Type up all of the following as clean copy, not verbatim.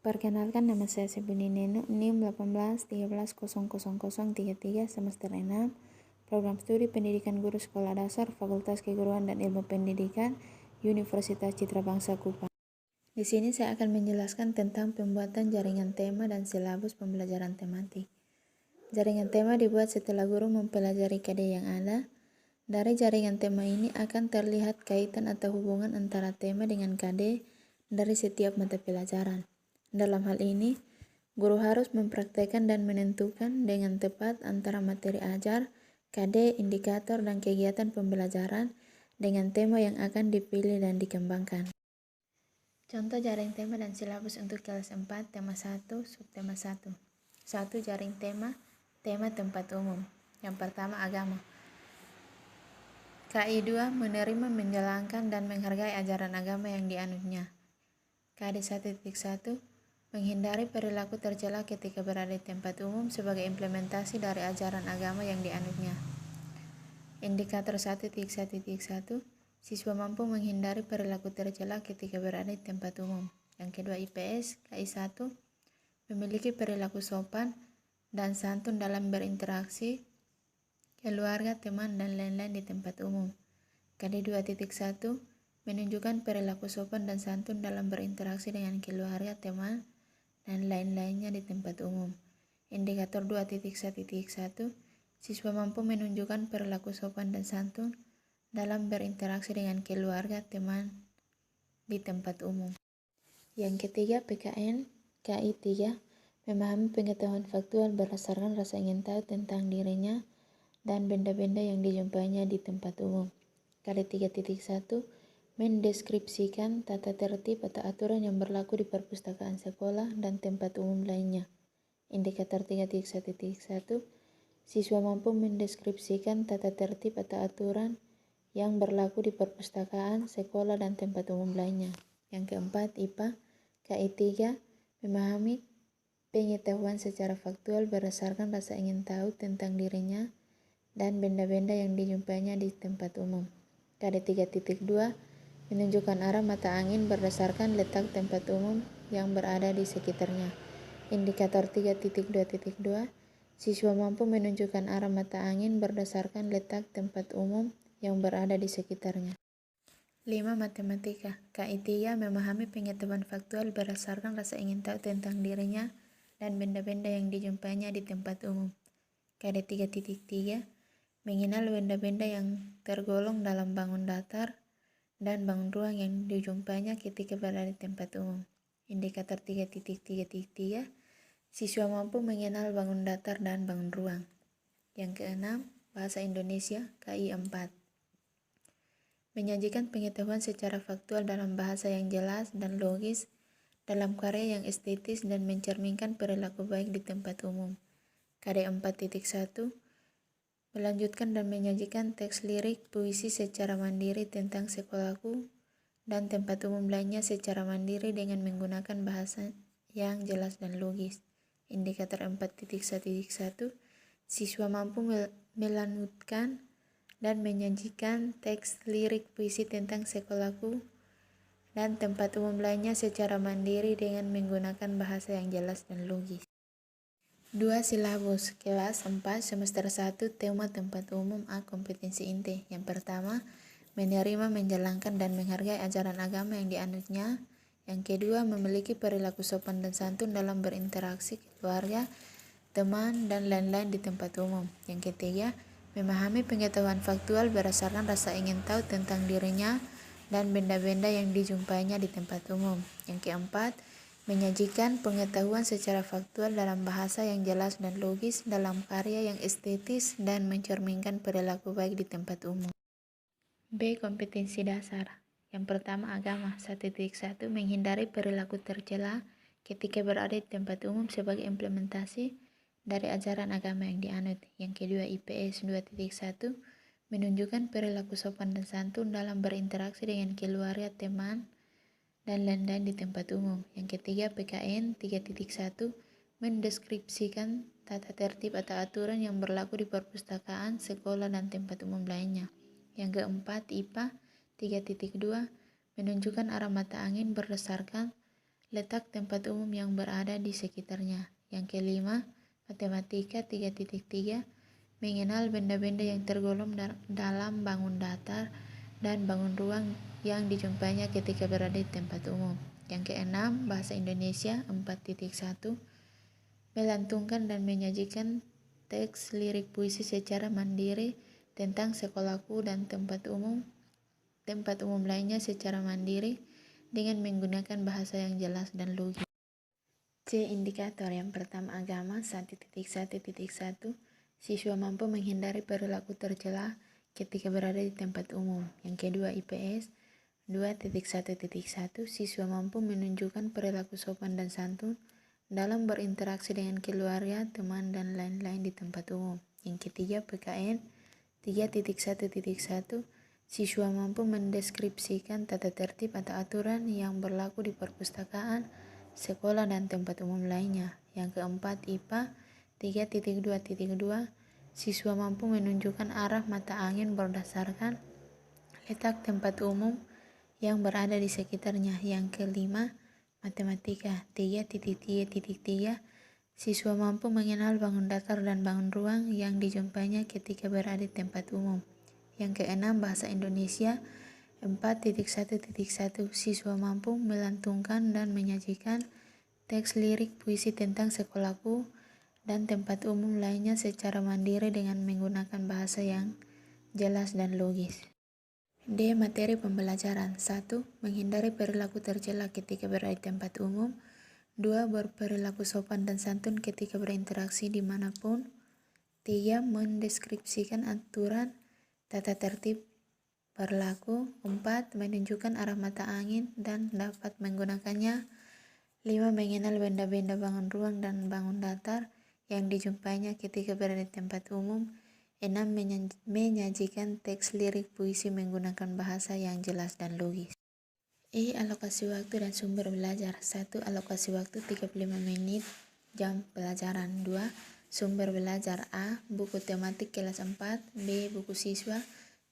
Perkenalkan, nama saya Sebuni Neno, NIM 1813000033, semester 6, Program Studi Pendidikan Guru Sekolah Dasar, Fakultas Keguruan dan Ilmu Pendidikan, Universitas Citra Bangsa Kupang. Di sini saya akan menjelaskan tentang pembuatan jaringan tema dan silabus pembelajaran tematik. Jaringan tema dibuat setelah guru mempelajari KD yang ada. Dari jaringan tema ini akan terlihat kaitan atau hubungan antara tema dengan KD dari setiap mata pelajaran. Dalam hal ini, guru harus mempraktekkan dan menentukan dengan tepat antara materi ajar, KD, indikator, dan kegiatan pembelajaran dengan tema yang akan dipilih dan dikembangkan. Contoh jaring tema dan silabus untuk kelas 4, tema 1, subtema 1. 1. Jaring tema, tema tempat umum. Yang pertama, agama. KI 2. Menerima, menjalankan, dan menghargai ajaran agama yang dianutnya. KD 1.1. Menghindari perilaku tercela ketika berada di tempat umum sebagai implementasi dari ajaran agama yang dianutnya. Indikator 1.1. Siswa mampu menghindari perilaku tercela ketika berada di tempat umum. Yang kedua, IPS KI 1. Memiliki perilaku sopan dan santun dalam berinteraksi, keluarga, teman, dan lain-lain di tempat umum. KD 2.1. Menunjukkan perilaku sopan dan santun dalam berinteraksi dengan keluarga, teman, dan lain-lainnya di tempat umum. Indikator 2.1.1. Siswa mampu menunjukkan perilaku sopan dan santun dalam berinteraksi dengan keluarga, teman, di tempat umum. Yang ketiga, PKN KI 3. Memahami pengetahuan faktual berdasarkan rasa ingin tahu tentang dirinya dan benda-benda yang dijumpainya di tempat umum. KD 3.1. Mendeskripsikan tata tertib atau aturan yang berlaku di perpustakaan sekolah dan tempat umum lainnya. Indikator 3.1.1. Siswa mampu mendeskripsikan tata tertib atau aturan yang berlaku di perpustakaan, sekolah, dan tempat umum lainnya. Yang keempat, IPA KI 3. Memahami pengetahuan secara faktual berdasarkan rasa ingin tahu tentang dirinya dan benda-benda yang dijumpainya di tempat umum. KD 3.2. Menunjukkan arah mata angin berdasarkan letak tempat umum yang berada di sekitarnya. Indikator 3.2.2. Siswa mampu menunjukkan arah mata angin berdasarkan letak tempat umum yang berada di sekitarnya. 5. Matematika KI 3. Memahami pengetahuan faktual berdasarkan rasa ingin tahu tentang dirinya dan benda-benda yang dijumpainya di tempat umum. KD 3.3. Mengenal benda-benda yang tergolong dalam bangun datar dan bangun ruang yang dijumpainya ketika berada di tempat umum. Indikator 3.3.3. Siswa mampu mengenal bangun datar dan bangun ruang. Yang keenam, Bahasa Indonesia KI 4. Menyajikan pengetahuan secara faktual dalam bahasa yang jelas dan logis, dalam karya yang estetis dan mencerminkan perilaku baik di tempat umum. KD 4.1. Melanjutkan dan menyajikan teks lirik puisi secara mandiri tentang sekolahku dan tempat umum lainnya secara mandiri dengan menggunakan bahasa yang jelas dan logis. Indikator 4.1.1. Siswa mampu melanjutkan dan menyajikan teks lirik puisi tentang sekolahku dan tempat umum lainnya secara mandiri dengan menggunakan bahasa yang jelas dan logis. 2. Silabus kelas 4 semester 1, tema tempat umum A. Kompetensi inti. Yang pertama, menerima, menjalankan, dan menghargai ajaran agama yang dianutnya. Yang kedua, memiliki perilaku sopan dan santun dalam berinteraksi, keluarga, teman, dan lain-lain di tempat umum. Yang ketiga, memahami pengetahuan faktual berdasarkan rasa ingin tahu tentang dirinya dan benda-benda yang dijumpainya di tempat umum. Yang keempat, menyajikan pengetahuan secara faktual dalam bahasa yang jelas dan logis, dalam karya yang estetis dan mencerminkan perilaku baik di tempat umum. B. Kompetensi dasar. Yang pertama, agama. 1.1. Menghindari perilaku tercela ketika berada di tempat umum sebagai implementasi dari ajaran agama yang dianut. Yang kedua, IPS 2.1. Menunjukkan perilaku sopan dan santun dalam berinteraksi dengan keluarga, teman, dan lain-lain di tempat umum. Yang ketiga, PKN 3.1. Mendeskripsikan tata tertib atau aturan yang berlaku di perpustakaan, sekolah, dan tempat umum lainnya. Yang keempat, IPA 3.2. Menunjukkan arah mata angin berdasarkan letak tempat umum yang berada di sekitarnya. Yang kelima, matematika 3.3, mengenal benda-benda yang tergolong dalam bangun datar dan bangun ruang yang dijumpainya ketika berada di tempat umum. Yang keenam, bahasa Indonesia 4.1, melantunkan dan menyajikan teks lirik puisi secara mandiri tentang sekolahku dan tempat umum lainnya secara mandiri dengan menggunakan bahasa yang jelas dan logis. C. Indikator. Yang pertama, agama 1.1.1, siswa mampu menghindari perilaku tercela ketika berada di tempat umum. Yang kedua, IPS 2.1.1, siswa mampu menunjukkan perilaku sopan dan santun dalam berinteraksi dengan keluarga, teman, dan lain-lain di tempat umum. Yang ketiga, PKN 3.1.1, siswa mampu mendeskripsikan tata tertib atau aturan yang berlaku di perpustakaan, sekolah, dan tempat umum lainnya. Yang keempat, IPA 3.2.2, siswa mampu menunjukkan arah mata angin berdasarkan letak tempat umum yang berada di sekitarnya. Yang kelima, matematika 3.3.3, siswa mampu mengenal bangun datar dan bangun ruang yang dijumpainya ketika berada di tempat umum. Yang keenam, bahasa Indonesia 4.1.1, siswa mampu melantunkan dan menyajikan teks lirik puisi tentang sekolahku dan tempat umum lainnya secara mandiri dengan menggunakan bahasa yang jelas dan logis. D. Materi pembelajaran 1. Menghindari perilaku tercela ketika berada di tempat umum. 2. Berperilaku sopan dan santun ketika berinteraksi dimanapun. 3. Mendeskripsikan aturan tata tertib berlaku. 4. Menunjukkan arah mata angin dan dapat menggunakannya. 5. Mengenal benda-benda bangun ruang dan bangun datar yang dijumpainya ketika berada di tempat umum. 6. Menyajikan teks lirik puisi menggunakan bahasa yang jelas dan logis. E. Alokasi waktu dan sumber belajar. 1. Alokasi waktu 35 menit jam pelajaran. 2. Sumber belajar. A. Buku tematik kelas 4. B. Buku siswa.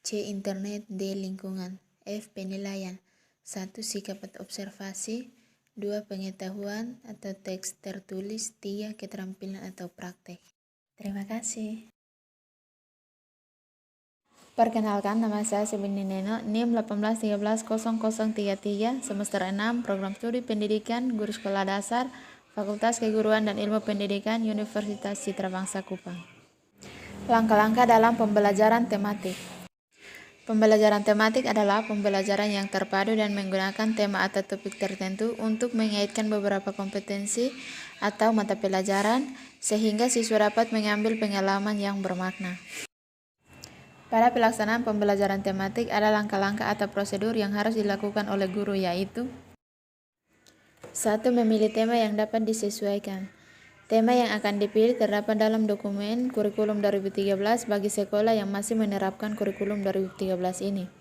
C. Internet. D. Lingkungan. F. Penilaian. 1. Sikap atau observasi. 2. Pengetahuan atau teks tertulis. 3. Keterampilan atau praktek. Terima kasih. Perkenalkan, nama saya Sebini Neno, NIM 18130033, semester 6, Program Studi Pendidikan, Guru Sekolah Dasar, Fakultas Keguruan dan Ilmu Pendidikan, Universitas Citra Bangsa Kupang. Langkah-langkah dalam pembelajaran tematik. Pembelajaran tematik adalah pembelajaran yang terpadu dan menggunakan tema atau topik tertentu untuk mengaitkan beberapa kompetensi atau mata pelajaran, sehingga siswa dapat mengambil pengalaman yang bermakna. Pada pelaksanaan pembelajaran tematik ada langkah-langkah atau prosedur yang harus dilakukan oleh guru, yaitu 1. Memilih tema yang dapat disesuaikan. Tema yang akan dipilih terdapat dalam dokumen kurikulum 2013 bagi sekolah yang masih menerapkan kurikulum 2013 ini.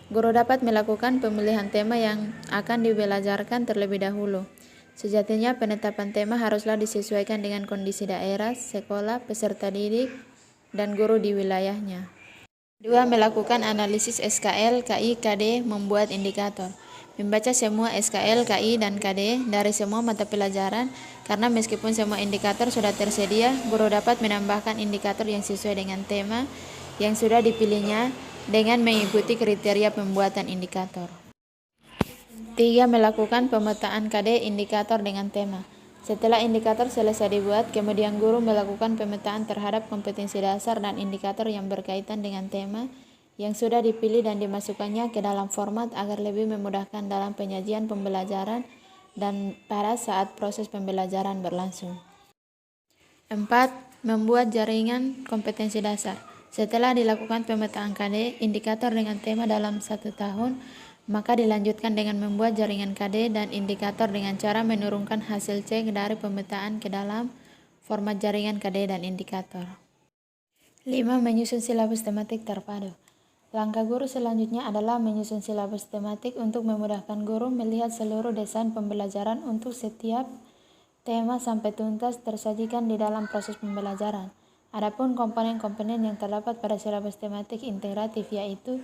Guru dapat melakukan pemilihan tema yang akan dibelajarkan terlebih dahulu. Sejatinya penetapan tema haruslah disesuaikan dengan kondisi daerah, sekolah, peserta didik, dan guru di wilayahnya. 2. Melakukan analisis SKL, KI, KD, membuat indikator. Membaca semua SKL, KI, dan KD dari semua mata pelajaran, karena meskipun semua indikator sudah tersedia, guru dapat menambahkan indikator yang sesuai dengan tema yang sudah dipilihnya dengan mengikuti kriteria pembuatan indikator. 3. Melakukan pemetaan KD indikator dengan tema. Setelah indikator selesai dibuat, kemudian guru melakukan pemetaan terhadap kompetensi dasar dan indikator yang berkaitan dengan tema yang sudah dipilih dan dimasukkannya ke dalam format agar lebih memudahkan dalam penyajian pembelajaran dan pada saat proses pembelajaran berlangsung. 4. Membuat jaringan kompetensi dasar. Setelah dilakukan pemetaan KD indikator dengan tema dalam 1 tahun, maka dilanjutkan dengan membuat jaringan KD dan indikator dengan cara menurunkan hasil cek dari pemetaan ke dalam format jaringan KD dan indikator. 5. Menyusun silabus tematik terpadu. Langkah guru selanjutnya adalah menyusun silabus tematik untuk memudahkan guru melihat seluruh desain pembelajaran untuk setiap tema sampai tuntas tersajikan di dalam proses pembelajaran. Adapun komponen-komponen yang terdapat pada silabus tematik integratif yaitu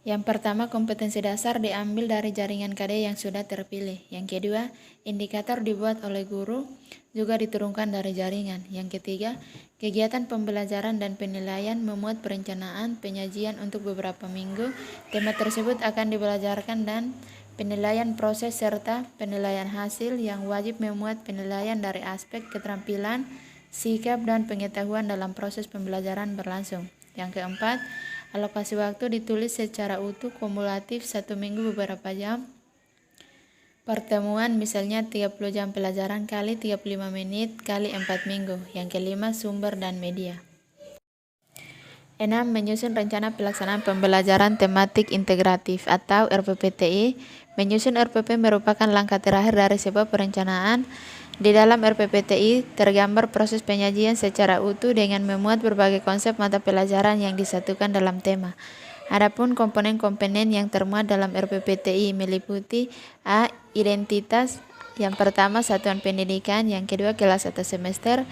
Yang pertama, kompetensi dasar diambil dari jaringan KD yang sudah terpilih. Yang kedua, indikator dibuat oleh guru, juga diturunkan dari jaringan. Yang ketiga, kegiatan pembelajaran dan penilaian memuat perencanaan penyajian untuk beberapa minggu. Tema tersebut akan dibelajarkan dan penilaian proses serta penilaian hasil yang wajib memuat penilaian dari aspek keterampilan, sikap, dan pengetahuan dalam proses pembelajaran berlangsung. Yang keempat, alokasi waktu ditulis secara utuh kumulatif 1 minggu beberapa jam. Pertemuan misalnya 30 jam pelajaran kali 35 menit kali 4 minggu. Yang kelima, sumber dan media. 6. Menyusun rencana pelaksanaan pembelajaran tematik integratif atau RPPTI. Menyusun RPP merupakan langkah terakhir dari sebuah perencanaan. Di dalam RPPTI tergambar proses penyajian secara utuh dengan memuat berbagai konsep mata pelajaran yang disatukan dalam tema. Adapun komponen-komponen yang termuat dalam RPPTI meliputi A. Identitas. Yang pertama, satuan pendidikan. Yang kedua, kelas atau semester.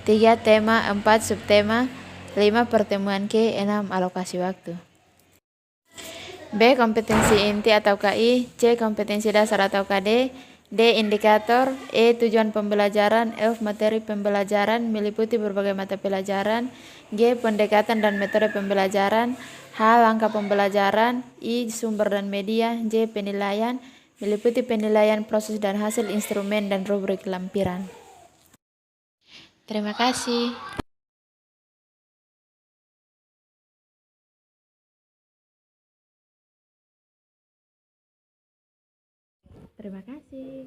3. Tema. 4. Subtema. 5. Pertemuan K. 6. Alokasi waktu. B. Kompetensi inti atau KI. C. Kompetensi dasar atau KD. D. Indikator. E. Tujuan pembelajaran. F. Materi pembelajaran meliputi berbagai mata pelajaran. G. Pendekatan dan metode pembelajaran. H. Langkah pembelajaran. I. Sumber dan media. J. Penilaian meliputi penilaian proses dan hasil instrumen dan rubrik lampiran. Terima kasih. Terima kasih.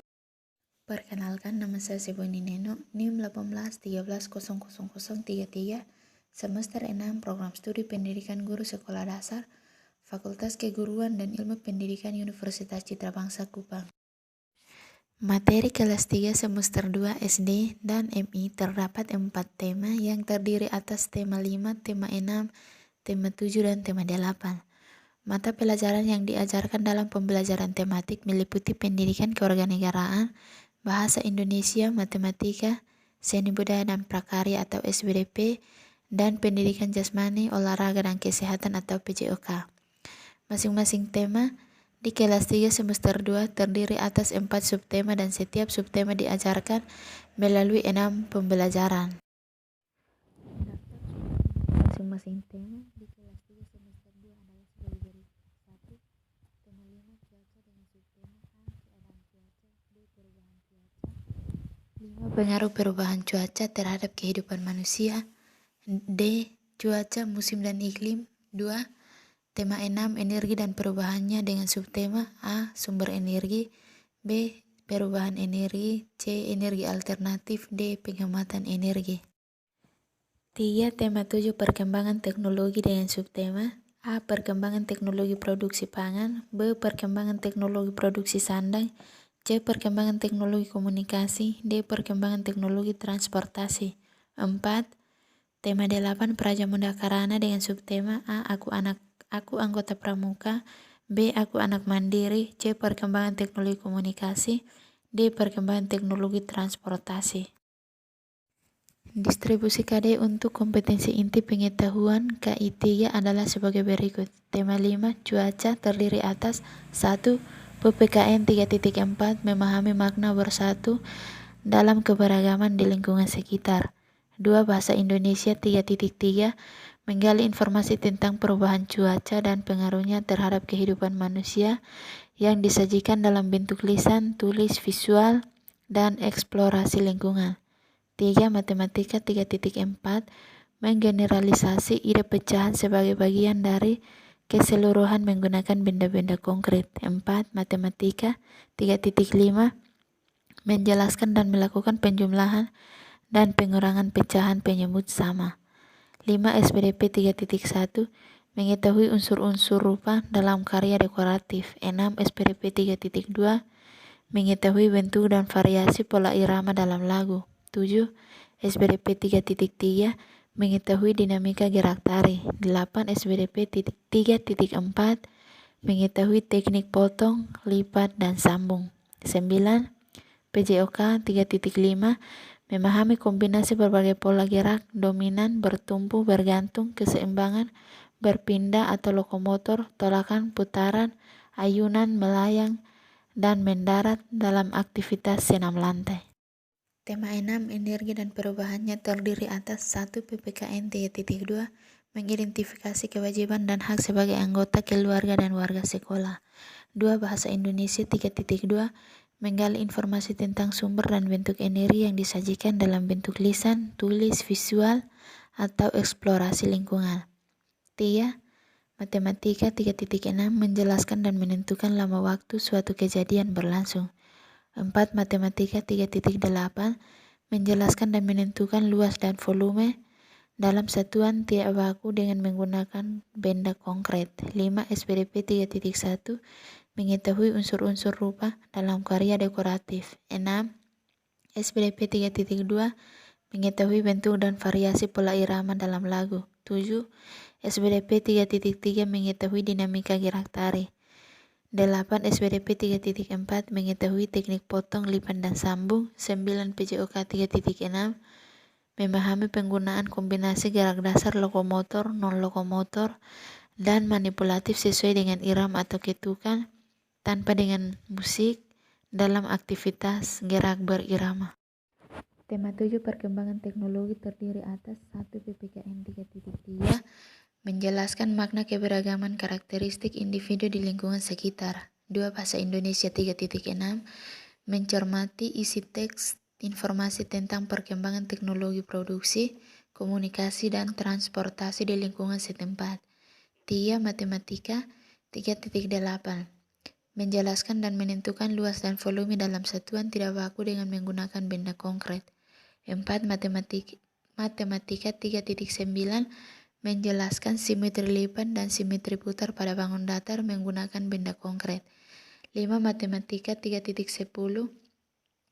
Perkenalkan, nama saya Siboni Neno, NIM 1813000033, semester 6, program studi pendidikan guru sekolah dasar, Fakultas Keguruan dan Ilmu Pendidikan Universitas Citra Bangsa Kupang. Materi kelas 3 semester 2 SD dan MI terdapat 4 tema yang terdiri atas tema 5, tema 6, tema 7, dan tema 8. Mata pelajaran yang diajarkan dalam pembelajaran tematik meliputi pendidikan kewarganegaraan, bahasa Indonesia, matematika, seni budaya dan prakarya atau SBDP, dan pendidikan jasmani, olahraga dan kesehatan atau PJOK. Masing-masing tema di kelas 3 semester 2 terdiri atas 4 subtema dan setiap subtema diajarkan melalui 6 pembelajaran. Masing-masing tema di kelas 3 semester 2 adalah sebagai berikut. 1. Tema 5, cuaca dengan subtema A, keadaan cuaca. B, perubahan cuaca. 5. Pengaruh perubahan cuaca terhadap kehidupan manusia. D. Cuaca, musim dan iklim. 2. Tema 6, energi dan perubahannya dengan subtema A, sumber energi. B, perubahan energi. C, energi alternatif. D, penghematan energi. 3. Tema 7, perkembangan teknologi dengan subtema A, perkembangan teknologi produksi pangan. B, perkembangan teknologi produksi sandang. C, perkembangan teknologi komunikasi. D, perkembangan teknologi transportasi. 4. Tema 8, Praja Muda Karana dengan subtema A, aku anggota pramuka. B, aku anak mandiri. C, perkembangan teknologi komunikasi. D, perkembangan teknologi transportasi. Distribusi KD untuk kompetensi inti pengetahuan KI3 adalah sebagai berikut. Tema 5, cuaca, terdiri atas 1. PPKN 3.4, memahami makna bersatu dalam keberagaman di lingkungan sekitar. 2. Bahasa Indonesia 3.3, menggali informasi tentang perubahan cuaca dan pengaruhnya terhadap kehidupan manusia yang disajikan dalam bentuk lisan, tulis, visual, dan eksplorasi lingkungan. 3. Matematika 3.4, menggeneralisasi ide pecahan sebagai bagian dari keseluruhan menggunakan benda-benda konkret. 4. Matematika 3.5, menjelaskan dan melakukan penjumlahan dan pengurangan pecahan penyebut sama. 5. SPDP 3.1, mengetahui unsur-unsur rupa dalam karya dekoratif. 6. SPDP 3.2, mengetahui bentuk dan variasi pola irama dalam lagu. 7. SPDP 3.3, mengetahui dinamika gerak tari. 8. SPDP 3.4, mengetahui teknik potong, lipat, dan sambung. 9. PJOK 3.5, memahami kombinasi berbagai pola gerak, dominan, bertumpu, bergantung, keseimbangan, berpindah atau lokomotor, tolakan, putaran, ayunan, melayang, dan mendarat dalam aktivitas senam lantai. Tema 6, energi dan perubahannya terdiri atas 1. PPKN 3.2 mengidentifikasi kewajiban dan hak sebagai anggota keluarga dan warga sekolah. 2. Bahasa Indonesia 3.2 menggali informasi tentang sumber dan bentuk energi yang disajikan dalam bentuk lisan, tulis, visual, atau eksplorasi lingkungan. 3. Matematika 3.6 menjelaskan dan menentukan lama waktu suatu kejadian berlangsung. 4. Matematika 3.8 menjelaskan dan menentukan luas dan volume dalam satuan tidak baku dengan menggunakan benda konkret. 5. SPDP 3.1 mengetahui unsur-unsur rupa dalam karya dekoratif. 6. SPDP 3.2 mengetahui bentuk dan variasi pola irama dalam lagu. 7. SPDP 3.3 mengetahui dinamika gerak tari. 8. SPDP 3.4 mengetahui teknik potong, lipat, dan sambung. 9. PJOK 3.6 memahami penggunaan kombinasi gerak dasar lokomotor, non-lokomotor, dan manipulatif sesuai dengan irama atau ketukan tanpa dengan musik dalam aktivitas gerak berirama. Tema 7, perkembangan teknologi terdiri atas 1. PPKN 3.3 menjelaskan makna keberagaman karakteristik individu di lingkungan sekitar. 2. Bahasa Indonesia 3.6 mencermati isi teks informasi tentang perkembangan teknologi produksi, komunikasi, dan transportasi di lingkungan setempat. 3. Matematika 3.8 menjelaskan dan menentukan luas dan volume dalam satuan tidak baku dengan menggunakan benda konkret. 4. Matematika 3.9 menjelaskan simetri lipat dan simetri putar pada bangun datar menggunakan benda konkret. 5. Matematika 3.10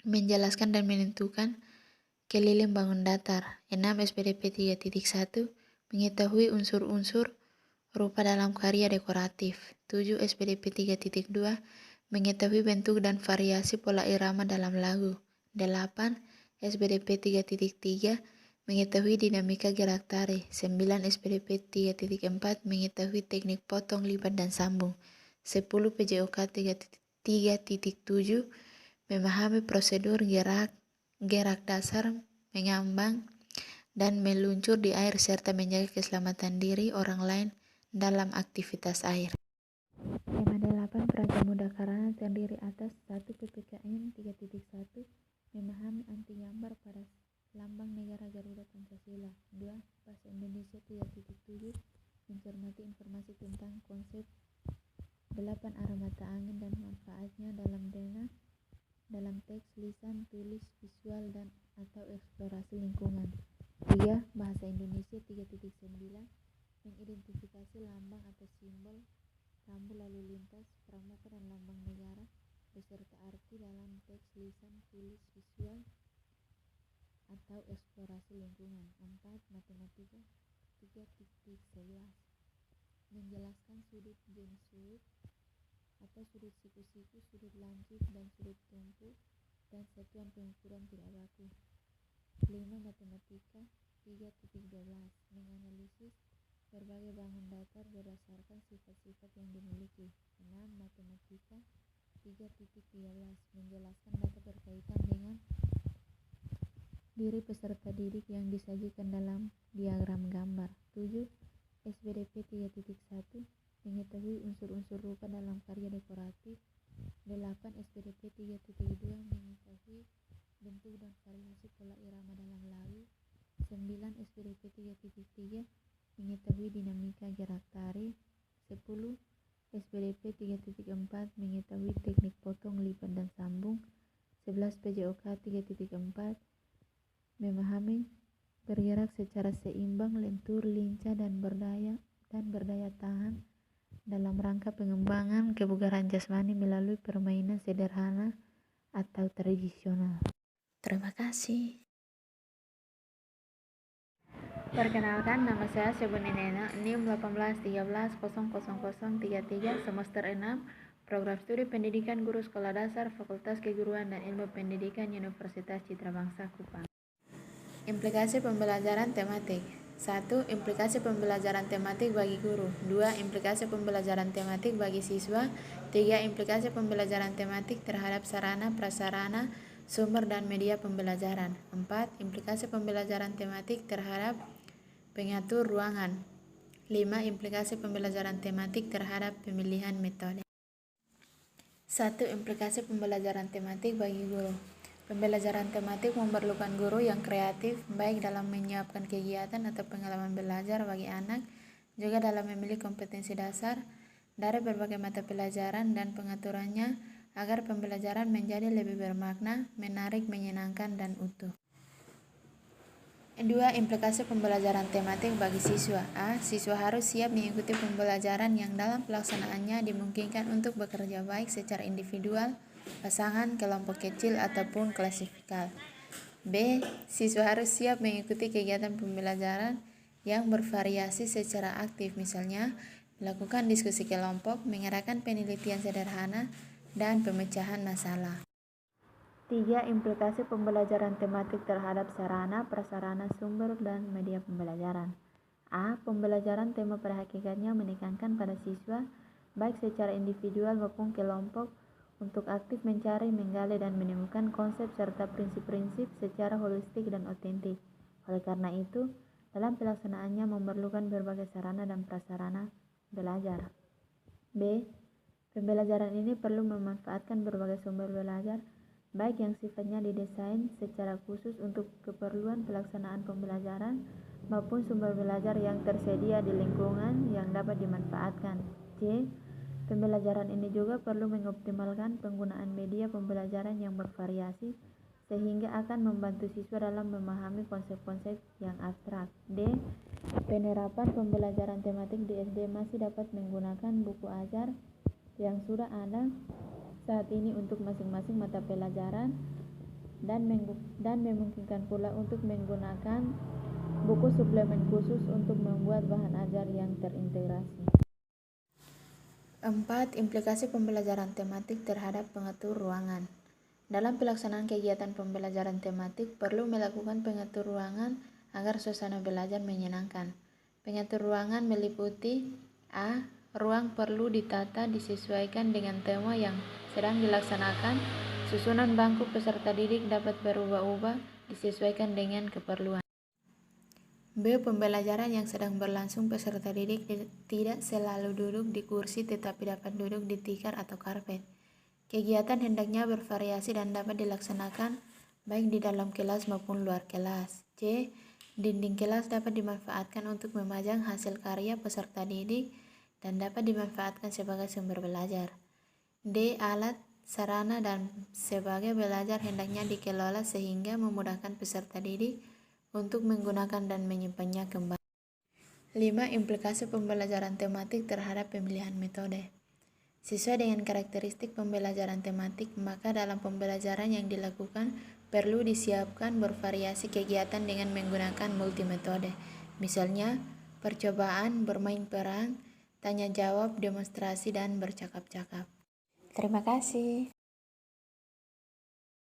menjelaskan dan menentukan keliling bangun datar. 6. SPDP 3.1 mengetahui unsur-unsur rupa dalam karya dekoratif. 7. SPDP 3.2 mengetahui bentuk dan variasi pola irama dalam lagu. 8. SPDP 3.3 mengetahui dinamika gerak tari. 9. SPDP 3.4 mengetahui teknik potong, lipat, dan sambung. 10. PJOK 3.7 memahami prosedur gerak dasar, mengambang, dan meluncur di air serta menjaga keselamatan diri orang lain dalam aktivitas air. Tema 8, Prajamuda Karana terdiri atas 1. PPKN 3.1 memahami anti gambar pada lambang negara Garuda Pancasila. 2. Bahasa Indonesia 3.7 mencermati informasi tentang konsep 8 arah mata angin dan manfaatnya dalam teks, lisan, tulis, visual, dan atau eksplorasi lingkungan. 3. Bahasa Indonesia 3.9 mengidentifikasi lambang atau simbol, rambu lalu lintas, pramuka, dan lambang negara beserta arti dalam teks, lisan, tulis, visual, atau eksplorasi lingkungan. 4. Matematika 3.11 menjelaskan sudut jensuit atau sudut siku-siku, sudut lancip, dan sudut tumpu, dan satuan pengukuran tidak baku. 5. Matematika 3.12 menganalisis berbagai bangun datar berdasarkan sifat-sifat yang dimiliki. 6. Matematika 3.13 menjelaskan data berkaitan dengan diri peserta didik yang disajikan dalam diagram gambar. 7. SPDP 3.1 mengetahui unsur-unsur rupa dalam karya dekoratif. 8. SPDP 3.2 mengetahui bentuk dan variasi pola irama dalam lagu. 9. SPDP 3.3 mengetahui dinamika gerak tari. 10. SPDP 3.4 mengetahui teknik potong, lipat, dan sambung. 11. PJOK 3.4 memahami bergerak secara seimbang, lentur, lincah, dan berdaya tahan dalam rangka pengembangan kebugaran jasmani melalui permainan sederhana atau tradisional. Terima kasih. Perkenalkan, nama saya Syabuni Nena, NIM 1813000033, semester 6, Program Studi Pendidikan Guru Sekolah Dasar, Fakultas Keguruan dan Ilmu Pendidikan Universitas Citra Bangsa Kupang. Implikasi pembelajaran tematik. 1. Implikasi pembelajaran tematik bagi guru. 2. Implikasi pembelajaran tematik bagi siswa. 3. Implikasi pembelajaran tematik terhadap sarana, prasarana, sumber, dan media pembelajaran. 4. Implikasi pembelajaran tematik terhadap pengatur ruangan. 5. Implikasi pembelajaran tematik terhadap pemilihan metode. 1. Implikasi pembelajaran tematik bagi guru. Pembelajaran tematik memerlukan guru yang kreatif, baik dalam menyiapkan kegiatan atau pengalaman belajar bagi anak, juga dalam memilih kompetensi dasar dari berbagai mata pelajaran dan pengaturannya agar pembelajaran menjadi lebih bermakna, menarik, menyenangkan, dan utuh. 2. Implikasi pembelajaran tematik bagi siswa. A. Siswa harus siap mengikuti pembelajaran yang dalam pelaksanaannya dimungkinkan untuk bekerja baik secara individual, pasangan, kelompok kecil, ataupun klasifikal. B. Siswa harus siap mengikuti kegiatan pembelajaran yang bervariasi secara aktif, misalnya melakukan diskusi kelompok, mengerahkan penelitian sederhana, dan pemecahan masalah. 3. Implikasi pembelajaran tematik terhadap sarana, prasarana, sumber, dan media pembelajaran. A. Pembelajaran tema pada hakikatnya menekankan pada siswa, baik secara individual maupun kelompok, untuk aktif mencari, menggali, dan menemukan konsep serta prinsip-prinsip secara holistik dan otentik. Oleh karena itu, dalam pelaksanaannya memerlukan berbagai sarana dan prasarana belajar. B. Pembelajaran ini perlu memanfaatkan berbagai sumber belajar, baik yang sifatnya didesain secara khusus untuk keperluan pelaksanaan pembelajaran maupun sumber belajar yang tersedia di lingkungan yang dapat dimanfaatkan. C. Pembelajaran ini juga perlu mengoptimalkan penggunaan media pembelajaran yang bervariasi sehingga akan membantu siswa dalam memahami konsep-konsep yang abstrak. D. Penerapan pembelajaran tematik di SD masih dapat menggunakan buku ajar yang sudah ada saat ini untuk masing-masing mata pelajaran dan memungkinkan pula untuk menggunakan buku suplemen khusus untuk membuat bahan ajar yang terintegrasi. 4. Implikasi pembelajaran tematik terhadap pengatur ruangan. Dalam pelaksanaan kegiatan pembelajaran tematik perlu melakukan pengatur ruangan agar suasana belajar menyenangkan. Pengatur ruangan meliputi A. Ruang perlu ditata disesuaikan dengan tema yang sedang dilaksanakan. Susunan bangku peserta didik dapat berubah-ubah disesuaikan dengan keperluan. B. Pembelajaran yang sedang berlangsung peserta didik tidak selalu duduk di kursi tetapi dapat duduk di tikar atau karpet. Kegiatan hendaknya bervariasi dan dapat dilaksanakan baik di dalam kelas maupun luar kelas. C. Dinding kelas dapat dimanfaatkan untuk memajang hasil karya peserta didik dan dapat dimanfaatkan sebagai sumber belajar. D. Alat, sarana, dan sebagai belajar hendaknya dikelola sehingga memudahkan peserta didik untuk menggunakan dan menyimpannya kembali. 5. Implikasi pembelajaran tematik terhadap pemilihan metode. Sesuai dengan karakteristik pembelajaran tematik, maka dalam pembelajaran yang dilakukan perlu disiapkan bervariasi kegiatan dengan menggunakan multimetode. Misalnya, percobaan, bermain peran, tanya jawab, demonstrasi, dan bercakap-cakap. Terima kasih.